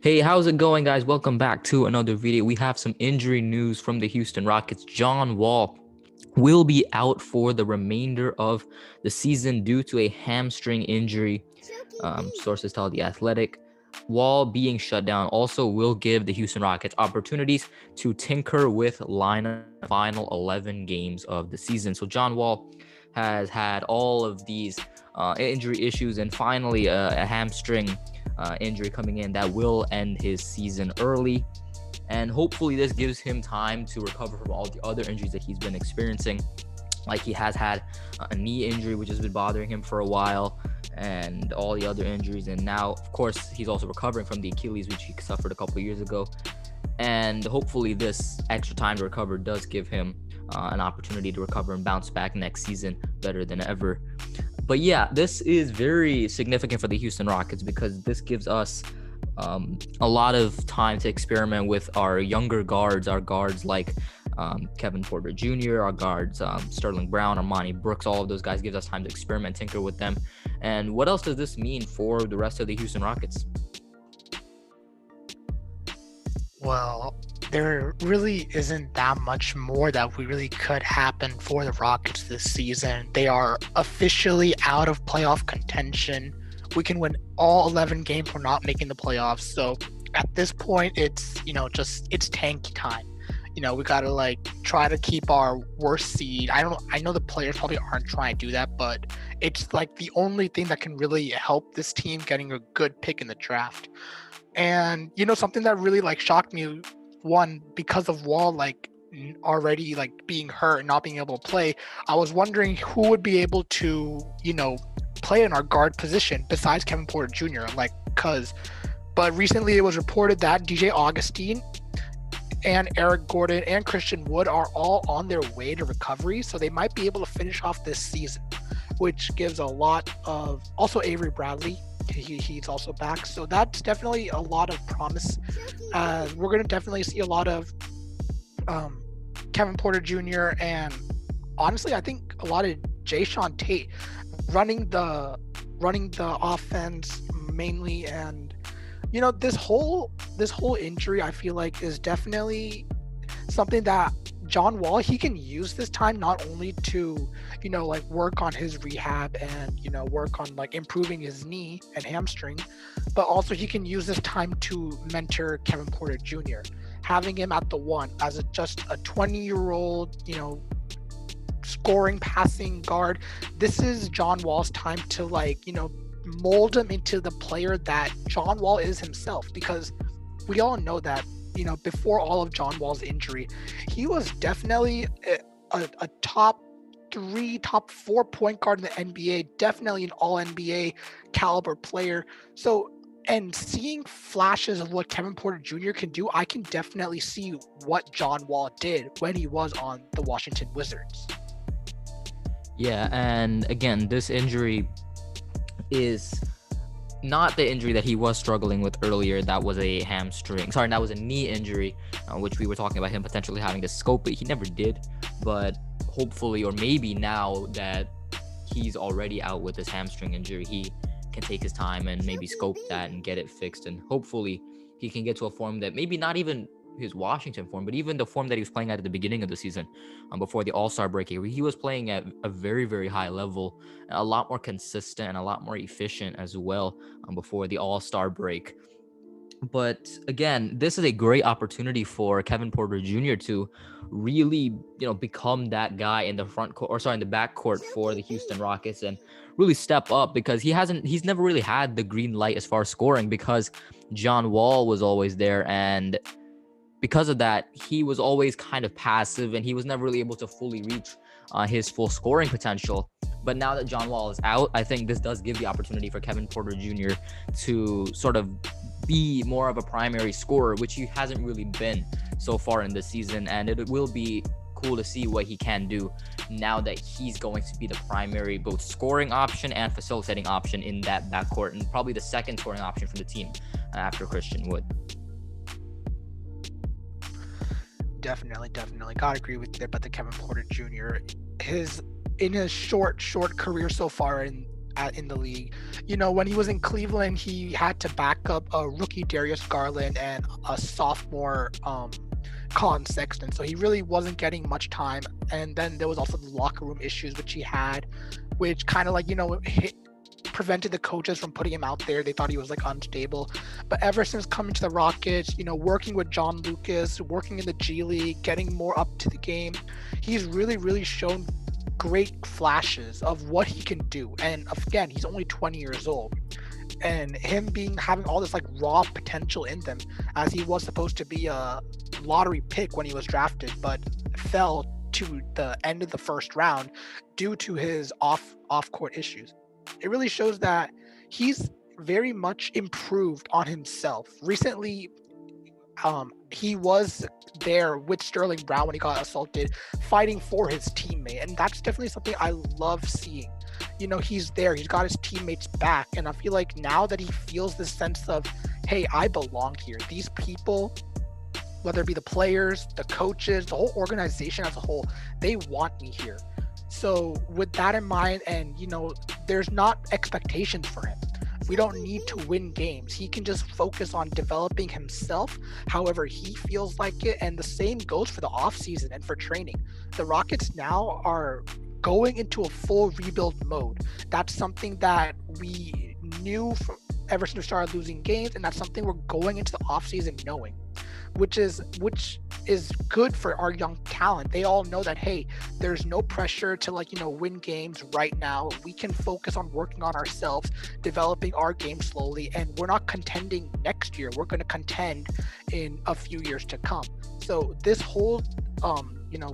Hey, how's it going, guys? Welcome back to another video. We have some injury news from the Houston Rockets. John Wall will be out for the remainder of the season due to a hamstring injury. Sources tell The Athletic. Wall being shut down also will give the Houston Rockets opportunities to tinker with lineup final 11 games of the season. So John Wall has had all of these injury issues and finally a hamstring injury coming in that will end his season early. And hopefully this gives him time to recover from all the other injuries that he's been experiencing. Like he has had a knee injury, which has been bothering him for a while, and all the other injuries. And now, of course, he's also recovering from the Achilles, which he suffered a couple of years ago. And hopefully this extra time to recover does give him an opportunity to recover and bounce back next season better than ever. But yeah, this is very significant for the Houston Rockets because this gives us a lot of time to experiment with our younger guards, our guards like Kevin Porter Jr., our guards, Sterling Brown, Armani Brooks, all of those guys gives us time to experiment, tinker with them. And what else does this mean for the rest of the Houston Rockets? Well, there really isn't that much more that really could happen for the Rockets this season. They are officially out of playoff contention. We can win all 11 games. We're not making the playoffs. So at this point, it's tanky time. We gotta try to keep our worst seed. I know the players probably aren't trying to do that, but it's like the only thing that can really help this team getting a good pick in the draft. And something that really shocked me, one, because of Wall already being hurt and not being able to play, I was wondering who would be able to play in our guard position besides Kevin Porter Jr. But recently it was reported that DJ Augustine and Eric Gordon and Christian Wood are all on their way to recovery, so they might be able to finish off this season, which gives a lot of, also Avery Bradley, he's also back, so that's definitely a lot of promise. We're going to definitely see a lot of Kevin Porter Jr. and honestly I think a lot of Jae'Sean Tate running the offense mainly. And this whole injury I feel like is definitely something that John Wall, he can use this time not only to work on his rehab and work on improving his knee and hamstring, but also he can use this time to mentor Kevin Porter Jr., having him at the one as just a 20-year-old scoring, passing guard. This is John Wall's time to mold him into the player that John Wall is himself, because we all know that before all of John Wall's injury, he was definitely a top 3, top 4 point guard in the NBA, definitely an all NBA caliber player. So, and seeing flashes of what Kevin Porter Jr. can do, I can definitely see what John Wall did when he was on the Washington Wizards. Yeah, and again, this injury is not the injury that he was struggling with earlier. That was a hamstring. Sorry, that was a knee injury, which we were talking about him potentially having to scope it. He never did, but hopefully, or maybe now that he's already out with this hamstring injury, he can take his time and maybe scope that and get it fixed. And hopefully he can get to a form that maybe not even his Washington form, but even the form that he was playing at the beginning of the season, before the All-Star break. He was playing at a very, very high level, a lot more consistent and a lot more efficient as well, before the All-Star break. But again, this is a great opportunity for Kevin Porter Jr. to really, become that guy in the in the backcourt for the Houston Rockets and really step up, because he's never really had the green light as far as scoring, because John Wall was always there, and because of that, he was always kind of passive and he was never really able to fully reach his full scoring potential. But now that John Wall is out, I think this does give the opportunity for Kevin Porter Jr. to sort of be more of a primary scorer, which he hasn't really been so far in this season. And it will be cool to see what he can do now that he's going to be the primary both scoring option and facilitating option in that backcourt, and probably the second scoring option for the team after Christian Wood. Definitely gotta agree with you about the Kevin Porter Jr. In his short career so far in in the league. When he was in Cleveland, he had to back up a rookie Darius Garland and a sophomore Colin Sexton, so he really wasn't getting much time. And then there was also the locker room issues which he had, which kind of prevented the coaches from putting him out there. They thought he was unstable. But ever since coming to the Rockets, working with John Lucas, working in the G League, getting more up to the game, he's really, really shown great flashes of what he can do. And again, he's only 20 years old. And him having all this raw potential in them, as he was supposed to be a lottery pick when he was drafted, but fell to the end of the first round due to his off-court issues. It really shows that he's very much improved on himself. Recently, he was there with Sterling Brown when he got assaulted, fighting for his teammate, and that's definitely something I love seeing. He's there, he's got his teammates back, and I feel like now that he feels this sense of, hey, I belong here. These people, whether it be the players, the coaches, the whole organization as a whole, they want me here. So with that in mind, and there's not expectations for him. We don't need to win games. He can just focus on developing himself however he feels like it. And the same goes for the offseason and for training. The Rockets now are going into a full rebuild mode. That's something that we knew ever since we started losing games, and that's something we're going into the offseason knowing. Which is good for our young talent. They all know that, hey, there's no pressure to win games right now. We can focus on working on ourselves, developing our game slowly, and we're not contending next year. We're going to contend in a few years to come. So this whole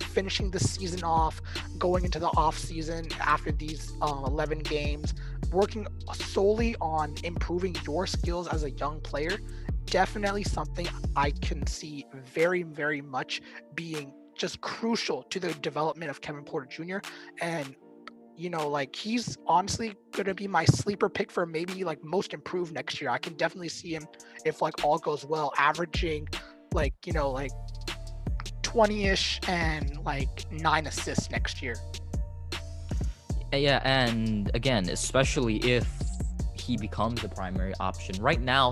finishing the season off, going into the off season after these 11 games, working solely on improving your skills as a young player, definitely something I can see very, very much being just crucial to the development of Kevin Porter Jr. And he's honestly gonna be my sleeper pick for maybe most improved next year. I can definitely see him, if all goes well, averaging 20-ish and 9 assists next year. Yeah, and again, especially if he becomes the primary option. Right now,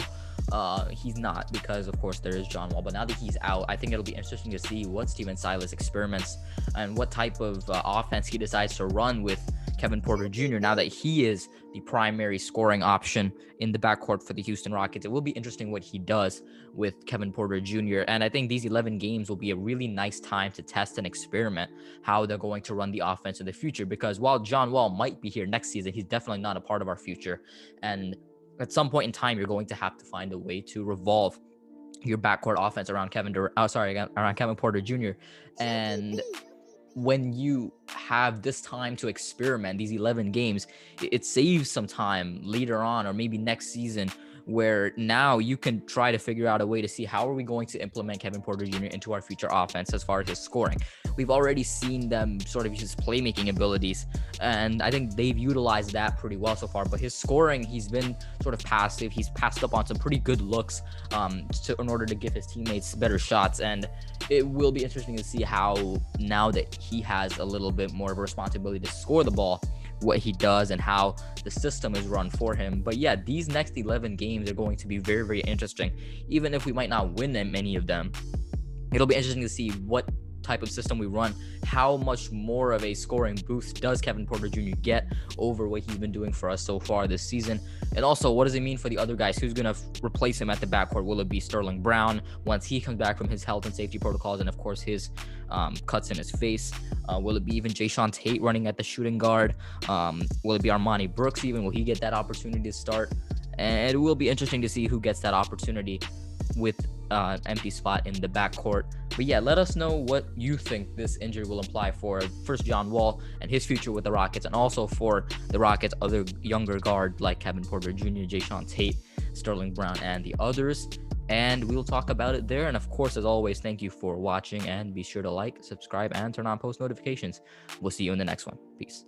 he's not, because of course there is John Wall, but now that he's out, I think it'll be interesting to see what Steven Silas experiments and what type of offense he decides to run with Kevin Porter Jr. now that he is the primary scoring option in the backcourt for the Houston Rockets. It will be interesting what he does with Kevin Porter Jr. And I think these 11 games will be a really nice time to test and experiment how they're going to run the offense in the future, because while John Wall might be here next season, he's definitely not a part of our future. And at some point in time, you're going to have to find a way to revolve your backcourt offense around Kevin Porter Jr. And when you have this time to experiment, these 11 games, it saves some time later on, or maybe next season, where now you can try to figure out a way to see how are we going to implement Kevin Porter Jr. into our future offense as far as his scoring. We've already seen them sort of use his playmaking abilities, and I think they've utilized that pretty well so far. But his scoring, he's been sort of passive. He's passed up on some pretty good looks in order to give his teammates better shots, and it will be interesting to see how, now that he has a little bit more of a responsibility to score the ball, what he does and how the system is run for him. But yeah, these next 11 games are going to be very, very interesting. Even if we might not win many of them, it'll be interesting to see what type of system we run, how much more of a scoring boost does Kevin Porter Jr. get over what he's been doing for us so far this season, and also what does it mean for the other guys? Who's going to replace him at the backcourt? Will it be Sterling Brown once he comes back from his health and safety protocols and of course his cuts in his face? Will it be even Jayshawn Tate running at the shooting guard? Will it be Armani Brooks even? Will he get that opportunity to start? And it will be interesting to see who gets that opportunity with an empty spot in the backcourt. But yeah, let us know what you think this injury will imply for first John Wall and his future with the Rockets, and also for the Rockets' other younger guard like Kevin Porter Jr., Jayshawn Tate, Sterling Brown, and the others. And we'll talk about it there. And of course, as always, thank you for watching, and be sure to like, subscribe, and turn on post notifications. We'll see you in the next one. Peace.